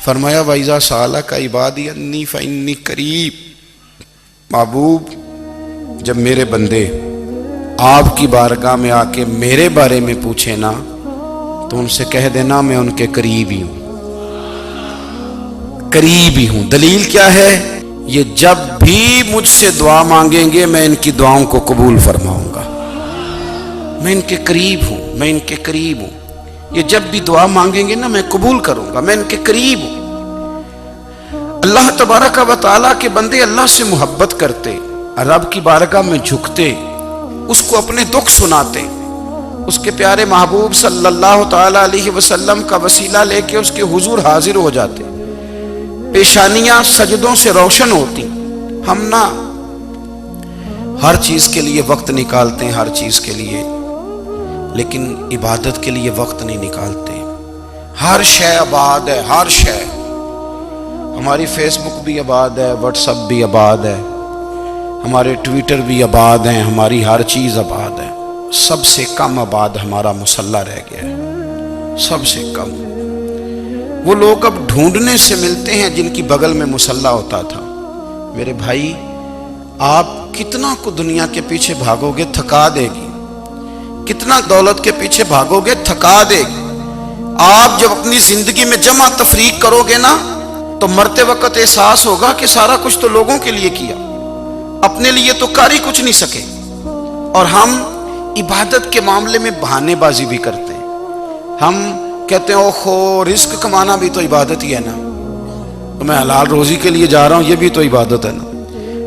فرمایا وَإِذَا سَأَلَكَ عِبَادِي أَنِّي فَإِنِّي قَرِيب، محبوب جب میرے بندے آپ کی بارگاہ میں آ کے میرے بارے میں پوچھیں نا تو ان سے کہہ دینا میں ان کے قریب ہی ہوں، قریب ہی ہوں۔ دلیل کیا ہے؟ یہ جب بھی مجھ سے دعا مانگیں گے میں ان کی دعاؤں کو قبول فرماؤں گا، میں ان کے قریب ہوں، میں ان کے قریب ہوں۔ یہ جب بھی دعا مانگیں گے نا میں قبول کروں گا، میں ان کے قریب ہوں۔ اللہ تبارک و تعالیٰ کے بندے اللہ سے محبت کرتے، رب کی بارگاہ میں جھکتے، اس کو اپنے دکھ سناتے، اس کے پیارے محبوب صلی اللہ تعالیٰ علیہ وسلم کا وسیلہ لے کے اس کے حضور حاضر ہو جاتے، پیشانیاں سجدوں سے روشن ہوتی۔ ہم نا ہر چیز کے لیے وقت نکالتے ہیں، ہر چیز کے لیے، لیکن عبادت کے لیے وقت نہیں نکالتے۔ ہر شے آباد ہے، ہر شے، ہماری فیس بک بھی آباد ہے، واٹس ایپ بھی آباد ہے، ہمارے ٹویٹر بھی آباد ہیں، ہماری ہر چیز آباد ہے۔ سب سے کم آباد ہمارا مصلی رہ گیا ہے، سب سے کم۔ وہ لوگ اب ڈھونڈنے سے ملتے ہیں جن کی بغل میں مصلی ہوتا تھا۔ میرے بھائی، آپ کتنا کو دنیا کے پیچھے بھاگو گے تھکا دے گی، کتنا دولت کے پیچھے بھاگو گے تھکا دے گی۔ آپ جب اپنی زندگی میں جمع تفریق کرو گے نا تو مرتے وقت احساس ہوگا کہ سارا کچھ تو لوگوں کے لیے کیا، اپنے لیے تو کر ہی کچھ نہیں سکے۔ اور ہم عبادت کے معاملے میں بہانے بازی بھی کرتے ہیں۔ ہم کہتے ہیں اوہو رزق کمانا بھی تو عبادت ہی ہے نا، تو میں حلال روزی کے لیے جا رہا ہوں، یہ بھی تو عبادت ہے نا۔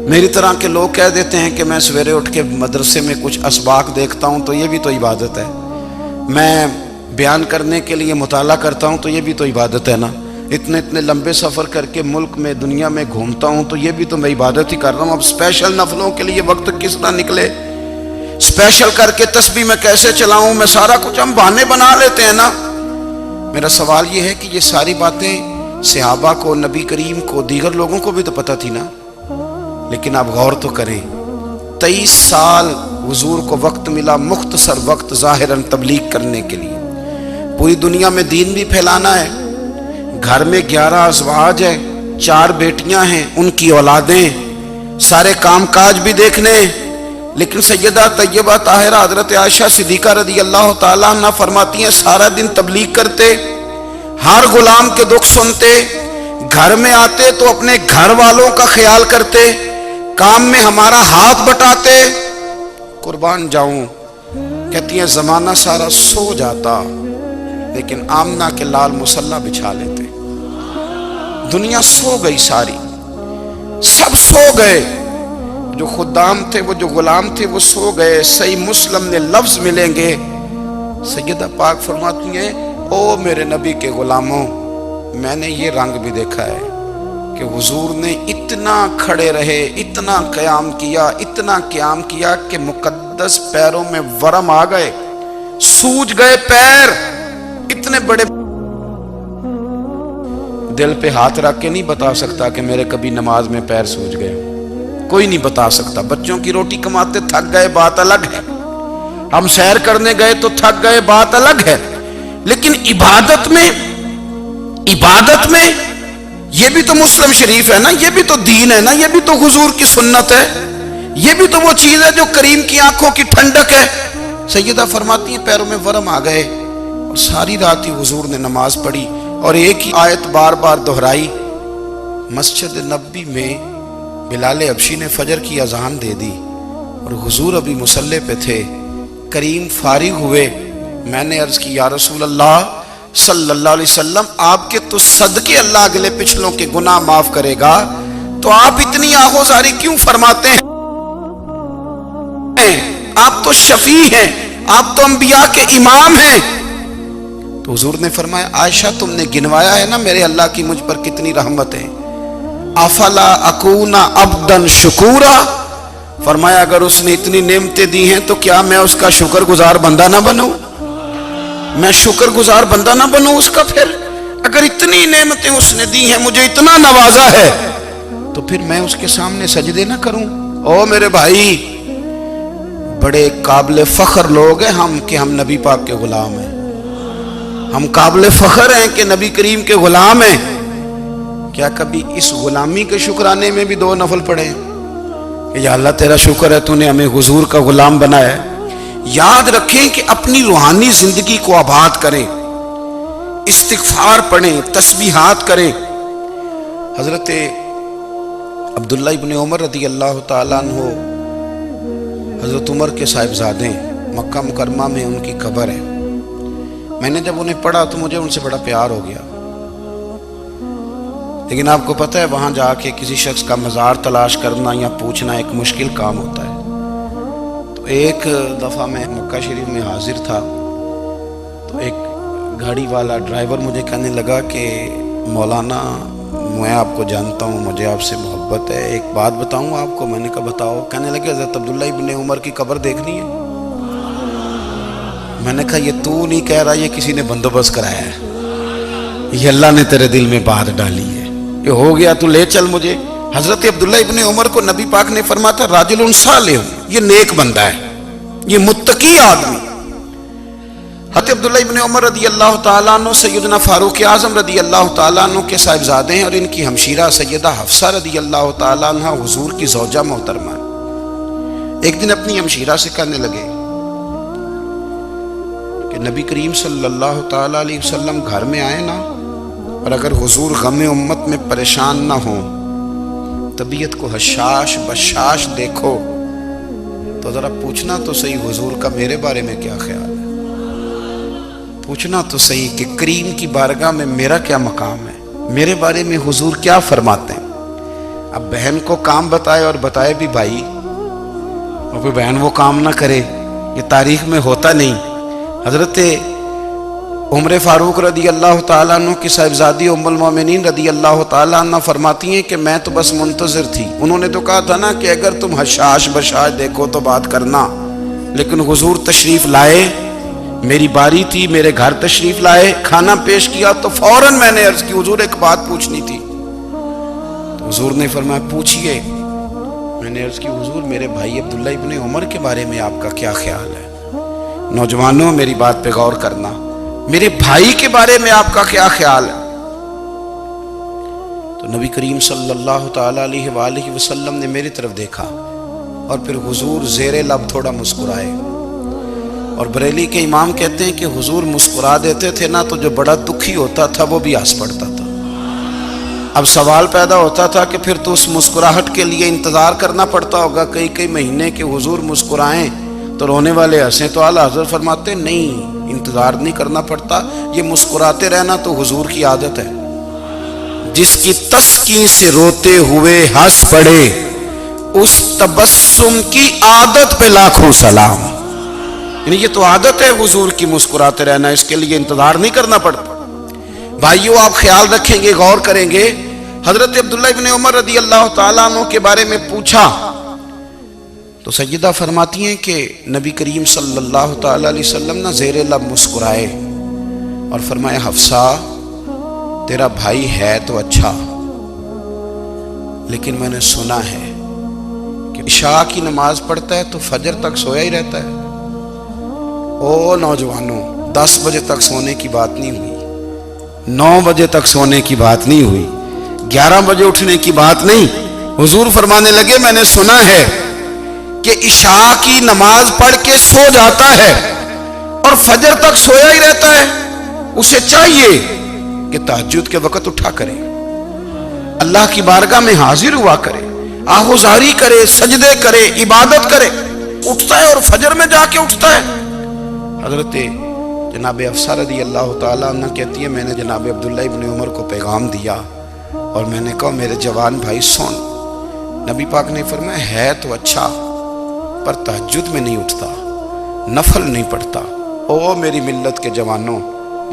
میری طرح کے لوگ کہہ دیتے ہیں کہ میں سویرے اٹھ کے مدرسے میں کچھ اسباق دیکھتا ہوں تو یہ بھی تو عبادت ہے، میں بیان کرنے کے لیے مطالعہ کرتا ہوں تو یہ بھی تو عبادت ہے نا، اتنے لمبے سفر کر کے ملک میں دنیا میں گھومتا ہوں تو یہ بھی تو میں عبادت ہی کر رہا ہوں۔ اب اسپیشل نفلوں کے لیے وقت کس طرح نکلے، اسپیشل کر کے تسبیح میں کیسے چلاؤں، میں سارا کچھ ہم بہانے بنا لیتے ہیں نا۔ میرا سوال یہ ہے کہ یہ ساری باتیں صحابہ کو، نبی کریم کو، دیگر لوگوں کو بھی تو پتہ تھی نا، لیکن آپ غور تو کریں 23 سال حضور کو وقت ملا، مختصر وقت ظاہراً تبلیغ کرنے کے لیے، پوری دنیا میں دین بھی پھیلانا ہے۔ گھر میں 11 ازواج ہیں، 4 بیٹیاں ہیں، ان کی اولادیں، سارے کام کاج بھی دیکھنے، لیکن سیدہ طیبہ طاہرہ حضرت عائشہ صدیقہ رضی اللہ تعالیٰ عنہ فرماتی ہیں سارا دن تبلیغ کرتے، ہر غلام کے دکھ سنتے، گھر میں آتے تو اپنے گھر والوں کا خیال کرتے، کام میں ہمارا ہاتھ بٹاتے۔ قربان جاؤں، کہتی ہیں زمانہ سارا سو جاتا لیکن آمنہ کے لال مصلی بچھا لیتے۔ دنیا سو گئی، ساری سب سو گئے، جو خدام تھے، وہ جو غلام تھے وہ سو گئے۔ صحیح مسلم میں لفظ ملیں گے، سیدہ پاک فرماتی ہیں او میرے نبی کے غلاموں، میں نے یہ رنگ بھی دیکھا ہے کہ حضور نے اتنا کھڑے رہے، اتنا قیام کیا، اتنا قیام کیا کہ مقدس پیروں میں ورم آ گئے، سوج گئے پیر، اتنے بڑے۔ دل پہ ہاتھ رکھ کے نہیں بتا سکتا کہ میرے کبھی نماز میں پیر سوج گئے، کوئی نہیں بتا سکتا۔ بچوں کی روٹی کماتے تھک گئے بات الگ ہے، ہم سیر کرنے گئے تو تھک گئے بات الگ ہے، لیکن عبادت میں یہ بھی تو مسلم شریف ہے نا، یہ بھی تو دین ہے نا، یہ بھی تو حضور کی سنت ہے، یہ بھی تو وہ چیز ہے جو کریم کی آنکھوں کی ٹھنڈک ہے۔ سیدہ فرماتی ہیں پیروں میں ورم آ گئے، اور ساری رات ہی حضور نے نماز پڑھی اور ایک ہی آیت بار بار دہرائی۔ مسجد نبوی میں بلال حبشی نے فجر کی اذان دے دی اور حضور ابھی مصلی پہ تھے، کریم فارغ ہوئے، میں نے عرض کی یا رسول اللہ صلی اللہ علیہ وسلم، آپ کے تو صدقے اللہ اگلے پچھلوں کے گناہ معاف کرے گا، تو آپ اتنی آہوزاری کیوں فرماتے ہیں؟ آپ تو شفیع ہیں، آپ تو انبیاء کے امام ہیں۔ تو حضور نے فرمایا عائشہ تم نے گنوایا ہے نا میرے اللہ کی مجھ پر کتنی رحمت ہے، افلا اکون عبدا شکورا، فرمایا اگر اس نے اتنی نعمتیں دی ہیں تو کیا میں اس کا شکر گزار بندہ نہ بنوں، میں شکر گزار بندہ نہ بنوں اس کا؟ پھر اگر اتنی نعمتیں اس نے دی ہیں، مجھے اتنا نوازا ہے، تو پھر میں اس کے سامنے سجدے نہ کروں؟ او میرے بھائی، بڑے قابل فخر لوگ ہیں ہم کہ ہم نبی پاک کے غلام ہیں، ہم قابل فخر ہیں کہ نبی کریم کے غلام ہیں، کیا کبھی اس غلامی کے شکرانے میں بھی 2 نفل پڑھے کہ یا اللہ تیرا شکر ہے تو نے ہمیں حضور کا غلام بنایا ہے؟ یاد رکھیں کہ اپنی روحانی زندگی کو آباد کریں، استغفار پڑھیں، تسبیحات کریں۔ حضرت عبداللہ ابن عمر رضی اللہ تعالیٰ عنہ حضرت عمر کے صاحبزادے، مکہ مکرمہ میں ان کی قبر ہے۔ میں نے جب انہیں پڑھا تو مجھے ان سے بڑا پیار ہو گیا، لیکن آپ کو پتہ ہے وہاں جا کے کسی شخص کا مزار تلاش کرنا یا پوچھنا ایک مشکل کام ہوتا ہے۔ تو ایک دفعہ میں مکہ شریف میں حاضر تھا تو ایک گاڑی والا ڈرائیور مجھے کہنے لگا کہ مولانا میں آپ کو جانتا ہوں، مجھے آپ سے محبت ہے، ایک بات بتاؤں آپ کو؟ میں نے کہا بتاؤ۔ کہنے لگے حضرت عبداللہ ابن عمر کی قبر دیکھنی ہے۔ میں نے کہا یہ تو نہیں کہہ رہا، یہ کسی نے بندوبست کرایا ہے، یہ اللہ نے تیرے دل میں بات ڈالی ہے، یہ ہو گیا تو لے چل مجھے۔ حضرت عبداللہ ابن عمر کو نبی پاک نے فرمایا تھا راجل صالح، یہ نیک بندہ ہے، یہ متقی آدمی۔ حضرت عبداللہ ابن عمر رضی اللہ تعالیٰ عنہ سیدنا فاروق اعظم رضی اللہ تعالیٰ عنہ کے صاحبزادے ہیں، اور ان کی ہمشیرہ سیدہ حفصہ رضی اللہ تعالیٰ عنہ حضور کی زوجہ محترمہ۔ ایک دن اپنی ہمشیرہ سے کہنے لگے کہ نبی کریم صلی اللہ تعالیٰ علیہ وسلم گھر میں آئے نا، اور اگر حضور غم امت میں پریشان نہ ہوں، طبیعت کو حشاش بشاش دیکھو تو ذرا پوچھنا تو صحیح حضور کا میرے بارے میں کیا خیال ہے، پوچھنا تو صحیح کہ کریم کی بارگاہ میں میرا کیا مقام ہے، میرے بارے میں حضور کیا فرماتے ہیں۔ اب بہن کو کام بتائے اور بتائے بھی بھائی، اور کوئی بہن وہ کام نہ کرے، یہ تاریخ میں ہوتا نہیں۔ حضرت عمر فاروق رضی اللہ تعالیٰ عنہ کی صاحبزادی ام المومنین رضی اللہ تعالیٰ عنہ فرماتی ہیں کہ میں تو بس منتظر تھی، انہوں نے تو کہا تھا نا کہ اگر تم حشاش بشاش دیکھو تو بات کرنا، لیکن حضور تشریف لائے، میری باری تھی، میرے گھر تشریف لائے، کھانا پیش کیا تو فوراً میں نے عرض کی حضور ایک بات پوچھنی تھی۔ تو حضور نے فرمایا پوچھئے۔ میں نے عرض کی حضور میرے بھائی عبداللہ ابن عمر کے بارے میں آپ کا کیا خیال ہے؟ نوجوانوں میری بات پہ غور کرنا، میرے بھائی کے بارے میں آپ کا کیا خیال ہے؟ تو نبی کریم صلی اللہ تعالیٰ علیہ وآلہ وسلم نے میری طرف دیکھا اور پھر حضور زیر لب تھوڑا مسکرائے، اور بریلی کے امام کہتے ہیں کہ حضور مسکرا دیتے تھے نا تو جو بڑا دکھی ہوتا تھا وہ بھی ہنس پڑتا تھا۔ اب سوال پیدا ہوتا تھا کہ پھر تو اس مسکراہٹ کے لیے انتظار کرنا پڑتا ہوگا کئی مہینے کہ حضور مسکرائیں تو رونے والے ہنسیں، تو اعلیٰ حضرت فرماتے نہیں، انتظار نہیں کرنا پڑتا، یہ مسکراتے رہنا تو حضور کی عادت ہے۔ جس کی تسکین سے روتے ہوئے ہنس پڑے اس تبسم کی عادت پہ لاکھوں سلام۔ یعنی یہ تو عادت ہے حضور کی مسکراتے رہنا، اس کے لیے انتظار نہیں کرنا پڑتا۔ بھائیو آپ خیال رکھیں گے، غور کریں گے، حضرت عبداللہ ابن عمر رضی اللہ تعالیٰ عنہ کے بارے میں پوچھا تو سیدہ فرماتی ہیں کہ نبی کریم صلی اللہ تعالیٰ علیہ وسلم نہ زیر لب مسکرائے اور فرمایا حفصہ تیرا بھائی ہے تو اچھا، لیکن میں نے سنا ہے کہ عشاء کی نماز پڑھتا ہے تو فجر تک سویا ہی رہتا ہے۔ او نوجوانوں، 10 بجے تک سونے کی بات نہیں ہوئی، 9 بجے تک سونے کی بات نہیں ہوئی، 11 بجے اٹھنے کی بات نہیں۔ حضور فرمانے لگے میں نے سنا ہے کہ عشاء کی نماز پڑھ کے سو جاتا ہے اور فجر تک سویا ہی رہتا ہے، اسے چاہیے کہ تہجد کے وقت اٹھا کرے، اللہ کی بارگاہ میں حاضر ہوا کرے، آہوزاری کرے، سجدے کرے، عبادت کرے، اٹھتا ہے اور فجر میں جا کے اٹھتا ہے۔ حضرت جناب حفصہ رضی اللہ تعالیٰ عنہ کہتی ہے میں نے جناب عبداللہ ابن عمر کو پیغام دیا اور میں نے کہا میرے جوان بھائی سن۔ نبی پاک نے فرمایا ہے تو اچھا پر تہجد میں نہیں اٹھتا، نفل نہیں پڑھتا۔ او میری ملت کے جوانوں،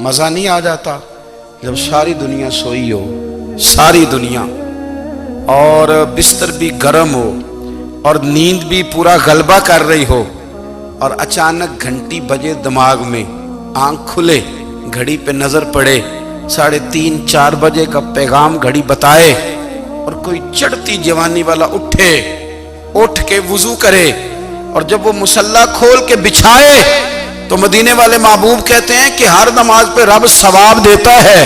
مزہ نہیں آ جاتا جب ساری دنیا سوئی ہو، ساری دنیا، اور بستر بھی گرم ہو اور نیند بھی پورا غلبہ کر رہی ہو، اور اچانک گھنٹی بجے دماغ میں، آنکھ کھلے، گھڑی پہ نظر پڑے، 3:30 4 بجے کا پیغام گھڑی بتائے، اور کوئی چڑھتی جوانی والا اٹھ کے وضو کرے، اور جب وہ مصلی کھول کے بچھائے تو مدینے والے محبوب کہتے ہیں کہ ہر نماز پہ رب ثواب دیتا ہے،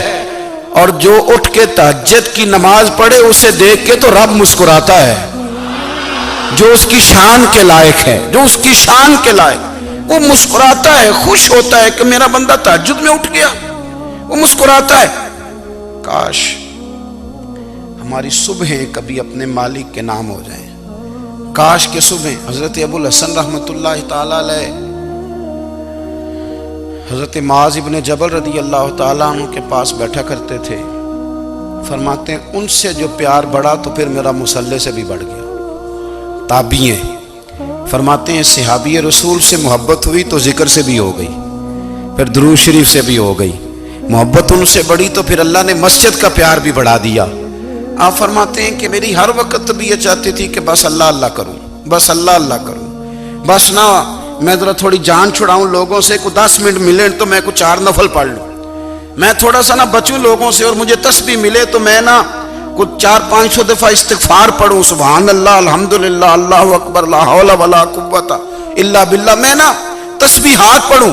اور جو اٹھ کے تہجد کی نماز پڑھے اسے دیکھ کے تو رب مسکراتا ہے، جو اس کی شان کے لائق ہے، جو اس کی شان کے لائق، وہ مسکراتا ہے، خوش ہوتا ہے کہ میرا بندہ تہجد میں اٹھ گیا، وہ مسکراتا ہے۔ کاش ہماری صبحیں کبھی اپنے مالک کے نام ہو جائیں، کاش کے صبح۔ حضرت ابو الحسن رحمۃ اللہ تعالی علیہ حضرت معاذ ابن جبل رضی اللہ تعالیٰ عنہ کے پاس بیٹھا کرتے تھے، فرماتے ہیں ان سے جو پیار بڑھا تو پھر میرا مصلی سے بھی بڑھ گیا۔ تابعی ہیں، فرماتے ہیں صحابی رسول سے محبت ہوئی تو ذکر سے بھی ہو گئی، پھر درود شریف سے بھی ہو گئی، محبت ان سے بڑھی تو پھر اللہ نے مسجد کا پیار بھی بڑھا دیا۔ آپ فرماتے ہیں کہ میری ہر وقت بھی یہ چاہتی تھی کہ بس اللہ اللہ کروں، بس اللہ اللہ کروں، بس نہ میں ذرا تھوڑی جان چھڑاؤں لوگوں سے، کو 10 منٹ ملے تو میں کچھ 4 نفل پڑھ لوں، میں تھوڑا سا نہ بچوں لوگوں سے، اور مجھے تسبیح ملے تو میں نہ کچھ 400-500 دفعہ استغفار پڑھوں، سبحان اللہ، الحمدللہ، اللہ اکبر، لا حول ولا قوت الا باللہ، میں نہ تسبیحات پڑھوں۔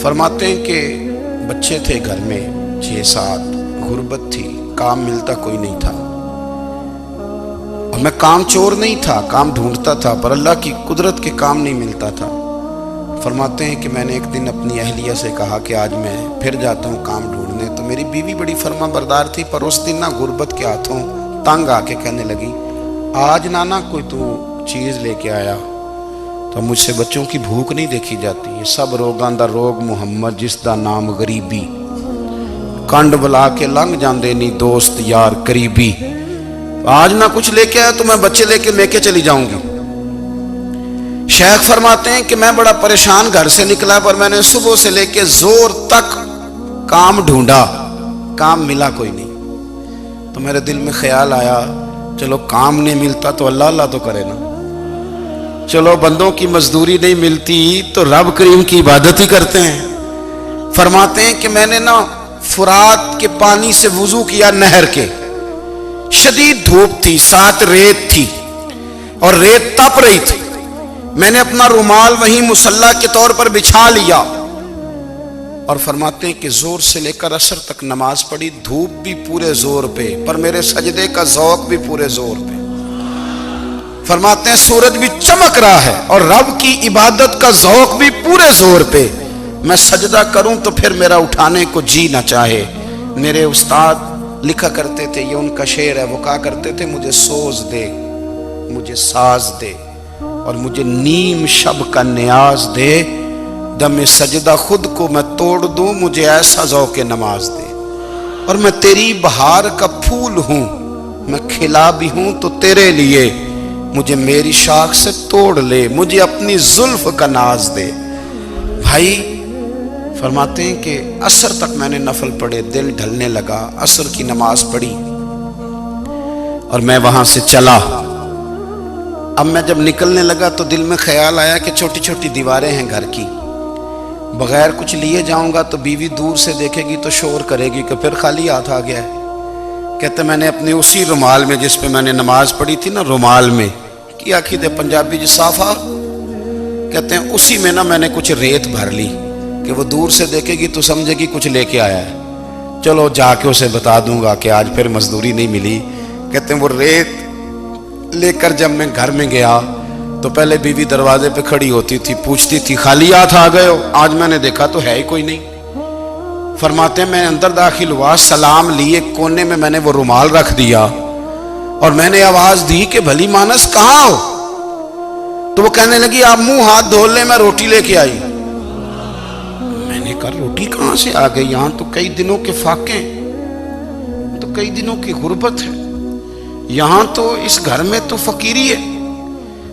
فرماتے ہیں کہ بچے تھے گھر میں 6-7، غربت تھی، کام ملتا کوئی نہیں تھا، اور میں کام چور نہیں تھا، کام ڈھونڈتا تھا، پر اللہ کی قدرت کے کام نہیں ملتا تھا۔ فرماتے ہیں کہ میں نے ایک دن اپنی اہلیہ سے کہا کہ آج میں پھر جاتا ہوں کام ڈھونڈنے، تو میری بیوی بڑی فرما بردار تھی، پر اس دن نہ غربت کے ہاتھوں تنگ آ کے کہنے لگی آج نانا کوئی تو چیز لے کے آیا، تو مجھ سے بچوں کی بھوک نہیں دیکھی جاتی، یہ سب روگاں دا روگ محمد جس دا نام غریبی، کنڈ بلا کے لنگ جاندے نہیں دوست یار قریبی، آج نہ کچھ لے کے آیا تو میں بچے لے کے میکے چلی جاؤں گی۔ شیخ فرماتے ہیں کہ میں بڑا پریشان گھر سے نکلا، پر میں نے صبح سے لے کے زور تک کام ڈھونڈا، کام ملا کوئی نہیں، تو میرے دل میں خیال آیا چلو کام نہیں ملتا تو اللہ اللہ تو کرے نا، چلو بندوں کی مزدوری نہیں ملتی تو رب کریم کی عبادت ہی کرتے ہیں۔ فرماتے ہیں کہ میں نے نا فرات کے پانی سے وضو کیا، نہر کے، شدید دھوپ تھی، ساتھ ریت تھی اور ریت تپ رہی تھی، میں نے اپنا رومال وہیں مصلی کے طور پر بچھا لیا، اور فرماتے ہیں کہ زور سے لے کر عصر تک نماز پڑھی، دھوپ بھی پورے زور پہ، پر میرے سجدے کا ذوق بھی پورے زور پہ۔ فرماتے ہیں سورج بھی چمک رہا ہے اور رب کی عبادت کا ذوق بھی پورے زور پہ، میں سجدہ کروں تو پھر میرا اٹھانے کو جی نہ چاہے۔ میرے استاد لکھا کرتے تھے، یہ ان کا شعر ہے، وہ کہا کرتے تھے مجھے سوز دے، مجھے ساز دے، اور مجھے نیم شب کا نیاز دے، دم سجدہ خود کو میں توڑ دوں، مجھے ایسا ذوق نماز دے، اور میں تیری بہار کا پھول ہوں، میں کھلا بھی ہوں تو تیرے لیے، مجھے میری شاخ سے توڑ لے، مجھے اپنی زلف کا ناز دے۔ بھائی فرماتے ہیں کہ عصر تک میں نے نفل پڑھے، دل ڈھلنے لگا، عصر کی نماز پڑھی اور میں وہاں سے چلا۔ اب میں جب نکلنے لگا تو دل میں خیال آیا کہ چھوٹی چھوٹی دیواریں ہیں گھر کی، بغیر کچھ لیے جاؤں گا تو بیوی دور سے دیکھے گی تو شور کرے گی کہ پھر خالی ہاتھ آ گیا ہے۔ کہتے میں نے اپنے اسی رومال میں جس پہ میں نے نماز پڑھی تھی نا، رومال میں کی آخی دے پنجابی جسافہ کہتے ہیں، اسی میں نا میں نے کچھ ریت بھر لی کہ وہ دور سے دیکھے گی تو سمجھے گی کچھ لے کے آیا ہے، چلو جا کے اسے بتا دوں گا کہ آج پھر مزدوری نہیں ملی۔ کہتے ہیں وہ ریت لے کر جب میں گھر میں گیا تو پہلے بیوی دروازے پہ کھڑی ہوتی تھی، پوچھتی تھی خالی ہاتھ آ گئے ہو؟ آج میں نے دیکھا تو ہے ہی کوئی نہیں۔ فرماتے ہیں میں اندر داخل ہوا، سلام لیے، کونے میں میں نے وہ رومال رکھ دیا اور میں نے آواز دی کہ بھلی مانس کہاں ہو؟ تو وہ کہنے لگی آپ منہ ہاتھ دھو لیں، میں روٹی لے کے آئی۔ میں نے کہا روٹی کہاں سے آ گئی؟ یہاں تو کئی دنوں کے فاقے، تو کئی دنوں کی غربت ہے، یہاں تو اس گھر میں تو فقیری ہے۔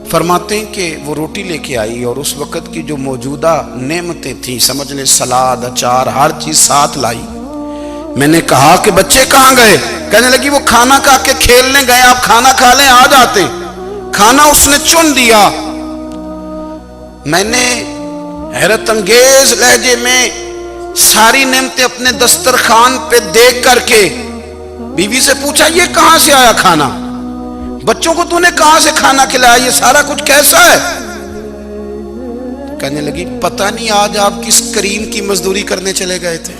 فرماتے ہیں کہ وہ روٹی لے کے آئی اور اس وقت کی جو موجودہ نعمتیں تھیں، سمجھ لیں سلاد، اچار، ہر چیز ساتھ لائی۔ میں نے کہا کہ بچے کہاں گئے؟ کہنے لگی وہ کھانا کھا کے کھیلنے گئے، آپ کھانا کھا لیں آ جاتے۔ کھانا اس نے چن دیا۔ میں نے حیرت انگیز لہجے میں ساری نعمتیں اپنے دسترخوان پہ دیکھ کر کے بیوی سے پوچھا یہ کہاں سے آیا کھانا؟ بچوں کو تو نے کہاں سے کھانا کھلایا؟ یہ سارا کچھ کیسا ہے؟ کہنے لگی پتہ نہیں آج آپ کس کریم کی مزدوری کرنے چلے گئے تھے۔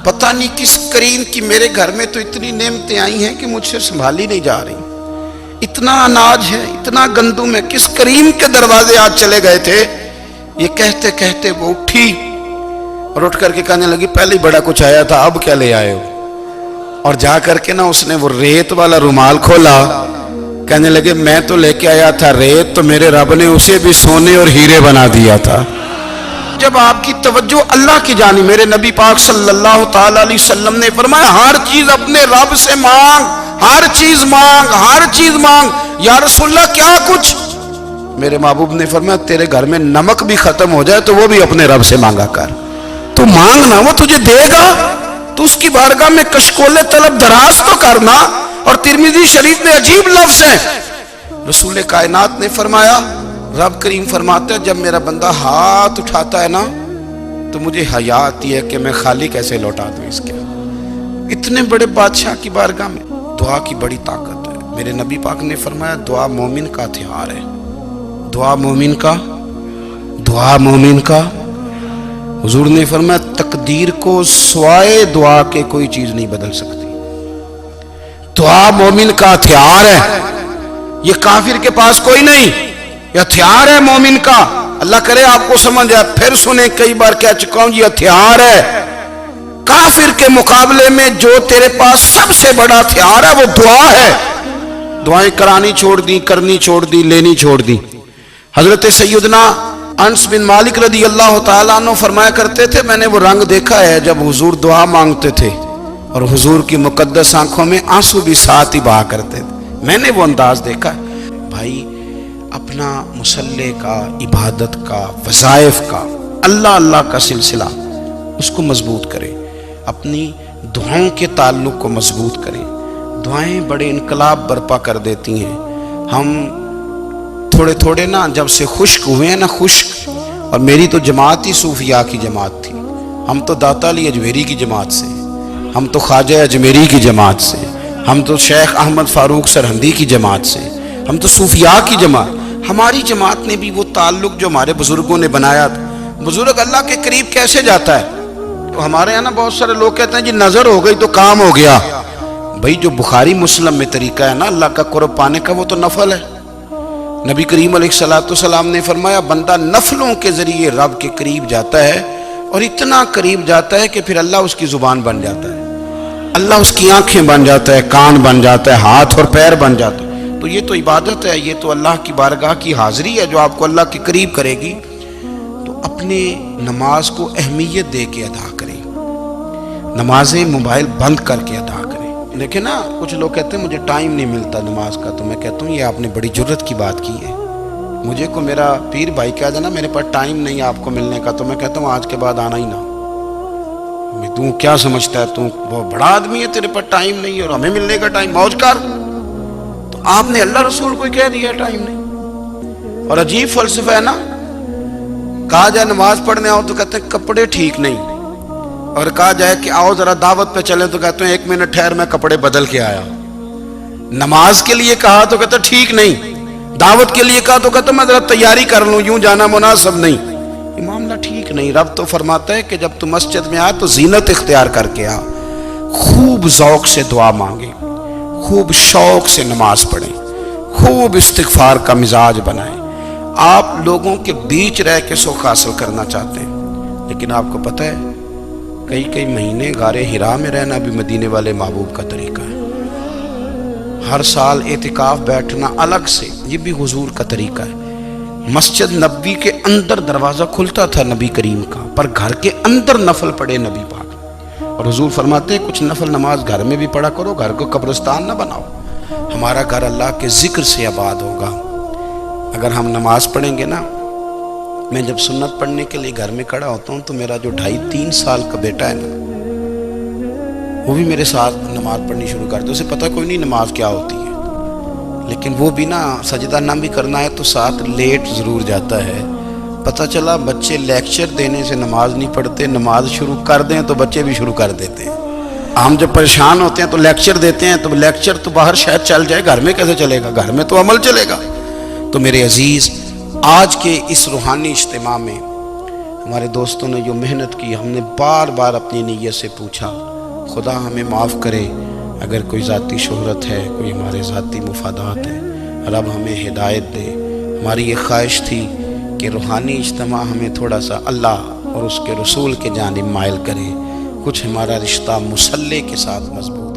پتہ نہیں کس کریم کی میرے گھر میں تو اتنی نعمتیں آئی ہیں کہ مجھ سے سنبھالی نہیں جا رہی، اتنا اناج ہے، اتنا گندم ہے، کس کریم کے دروازے آج چلے گئے تھے؟ یہ کہتے کہتے وہ اٹھی اور اٹھ کر کے کہنے لگی پہلے ہی بڑا کچھ آیا تھا، اب کیا لے آئے ہو؟ اور جا کر کے نا اس نے وہ ریت والا رومال کھولا، کہنے لگے میں تو لے کے آیا تھا ریت، تو میرے رب نے اسے بھی سونے اور ہیرے بنا دیا تھا۔ جب آپ کی توجہ اللہ کی جانب، میرے نبی پاک صلی اللہ تعالی علیہ وسلم نے فرمایا ہر چیز اپنے رب سے مانگ، ہر چیز مانگ، ہر چیز مانگ۔ یا رسول اللہ کیا کچھ؟ میرے محبوب نے فرمایا تیرے گھر میں نمک بھی ختم ہو جائے تو وہ بھی اپنے رب سے مانگا کر، تو مانگنا وہ تجھے دے گا، تو اس کی بارگاہ میں کشکول طلب دراز تو کرنا۔ اور ترمذی شریف میں عجیب لفظ ہے، رسول کائنات نے فرمایا، رب کریم فرماتا ہے جب میرا بندہ ہاتھ اٹھاتا ہے نا تو مجھے حیا آتی ہے کہ میں خالی کیسے لوٹا دوں اس کے۔ اتنے بڑے بادشاہ کی بارگاہ میں دعا کی بڑی طاقت ہے۔ میرے نبی پاک نے فرمایا دعا مومن کا ہتھیار ہے، دعا مومن کا، دعا مومن کا۔ حضور نے فرمایا تقدیر کو سوائے دعا کے کوئی چیز نہیں بدل سکتی۔ دعا مومن کا ہتھیار ہے، یہ کافر کے پاس کوئی نہیں، یہ ہتھیار ہے مومن کا۔ اللہ کرے آپ کو سمجھ آئے، پھر سنیں، کئی بار کہہ چکا ہوں یہ ہتھیار ہے۔ کافر کے مقابلے میں جو تیرے پاس سب سے بڑا ہتھیار ہے وہ دعا ہے۔ دعائیں کرانی چھوڑ دی، کرنی چھوڑ دی، لینی چھوڑ دی۔ حضرت سیدنا انس بن مالک رضی اللہ تعالیٰ عنہ فرمایا کرتے تھے میں نے وہ رنگ دیکھا ہے جب حضور دعا مانگتے تھے اور حضور کی مقدس آنکھوں میں آنسو بھی ساتھ ہی بہا کرتے تھے، میں نے وہ انداز دیکھا ہے۔ بھائی اپنا مصلی کا، عبادت کا، وظائف کا، اللہ اللہ کا سلسلہ اس کو مضبوط کریں، اپنی دعاؤں کے تعلق کو مضبوط کریں۔ دعائیں بڑے انقلاب برپا کر دیتی ہیں۔ ہم تھوڑے تھوڑے نا جب سے خشک ہوئے ہیں نا، خشک، اور میری تو جماعت ہی صوفیاء کی جماعت تھی، ہم تو داتا علی اجمیری کی جماعت سے، ہم تو خواجہ اجمیری کی جماعت سے، ہم تو شیخ احمد فاروق سرہندی کی جماعت سے، ہم تو صوفیاء کی جماعت۔ ہماری جماعت نے بھی وہ تعلق جو ہمارے بزرگوں نے بنایا تھا۔ بزرگ اللہ کے قریب کیسے جاتا ہے؟ تو ہمارے یہاں نا بہت سارے لوگ کہتے ہیں جی نظر ہو گئی تو کام ہو گیا۔ بھائی جو بخاری مسلم میں طریقہ ہے نا اللہ کا قرب پانے کا وہ تو نفل ہے۔ نبی کریم علیہ السلام نے فرمایا بندہ نفلوں کے ذریعے رب کے قریب جاتا ہے، اور اتنا قریب جاتا ہے کہ پھر اللہ اس کی زبان بن جاتا ہے، اللہ اس کی آنکھیں بن جاتا ہے، کان بن جاتا ہے، ہاتھ اور پیر بن جاتا ہے۔ تو یہ تو عبادت ہے، یہ تو اللہ کی بارگاہ کی حاضری ہے جو آپ کو اللہ کے قریب کرے گی۔ تو اپنے نماز کو اہمیت دے کے ادا کریں، نمازیں موبائل بند کر کے ادا کریں۔ دیکھیں نا کچھ لوگ کہتے ہیں مجھے ٹائم نہیں ملتا نماز کا، تو میں کہتا ہوں یہ آپ نے بڑی جرت کی بات کی ہے۔ مجھے کو میرا پیر بھائی کہہ دینا میرے پاس ٹائم نہیں آپ کو ملنے کا، تو میں کہتا ہوں آج کے بعد آنا ہی نہ۔ تو کیا سمجھتا ہے، تو بہت بڑا آدمی ہے، تیرے پاس ٹائم نہیں اور ہمیں ملنے کا ٹائم، موج کر۔ تو آپ نے اللہ رسول کو کہہ دیا ٹائم نہیں۔ اور عجیب فلسفہ ہے نا، کہا جائے نماز پڑھنے آؤ تو کہتے ہیں کپڑے ٹھیک نہیں، اور کہا جائے کہ آؤ ذرا دعوت پہ چلیں تو کہتے ہیں ایک منٹ ٹھہر میں کپڑے بدل کے آیا۔ نماز کے لیے کہا تو کہتے ہیں ٹھیک نہیں، دعوت کے لیے کہا تو کہتے ہیں میں ذرا تیاری کر لوں، یوں جانا مناسب نہیں۔ یہ معاملہ ٹھیک نہیں۔ رب تو فرماتا ہے کہ جب تو مسجد میں آ تو زینت اختیار کر کے آ، خوب ذوق سے دعا مانگیں، خوب شوق سے نماز پڑھیں، خوب استغفار کا مزاج بنائیں۔ آپ لوگوں کے بیچ رہ کے سکھ حاصل کرنا چاہتے ہیں، لیکن آپ کو پتہ ہے کئی مہینے غار حرا میں رہنا بھی مدینے والے محبوب کا طریقہ ہے۔ ہر سال اعتکاف بیٹھنا الگ سے، یہ بھی حضور کا طریقہ ہے۔ مسجد نبوی کے اندر دروازہ کھلتا تھا نبی کریم کا، پر گھر کے اندر نفل پڑھے نبی پاک، اور حضور فرماتے ہیں کچھ نفل نماز گھر میں بھی پڑھا کرو، گھر کو قبرستان نہ بناؤ۔ ہمارا گھر اللہ کے ذکر سے آباد ہوگا اگر ہم نماز پڑھیں گے نا۔ میں جب سنت پڑھنے کے لیے گھر میں کھڑا ہوتا ہوں تو میرا جو 2.5-3 سال کا بیٹا ہے نا، وہ بھی میرے ساتھ نماز پڑھنی شروع کر دے۔ اسے پتہ کوئی نہیں نماز کیا ہوتی ہے، لیکن وہ بھی نا سجدہ نہ بھی کرنا ہے تو ساتھ لیٹ ضرور جاتا ہے۔ پتہ چلا بچے لیکچر دینے سے نماز نہیں پڑھتے، نماز شروع کر دیں تو بچے بھی شروع کر دیتے ہیں۔ ہم جب پریشان ہوتے ہیں تو لیکچر دیتے ہیں، تو لیکچر تو باہر شاید چل جائے، گھر میں کیسے چلے گا؟ گھر میں تو عمل چلے گا۔ تو میرے عزیز، آج کے اس روحانی اجتماع میں ہمارے دوستوں نے جو محنت کی، ہم نے بار بار اپنی نیت سے پوچھا، خدا ہمیں معاف کرے اگر کوئی ذاتی شہرت ہے، کوئی ہمارے ذاتی مفادات ہیں، رب ہمیں ہدایت دے۔ ہماری یہ خواہش تھی کہ روحانی اجتماع ہمیں تھوڑا سا اللہ اور اس کے رسول کے جانب مائل کرے، کچھ ہمارا رشتہ مصلی کے ساتھ مضبوط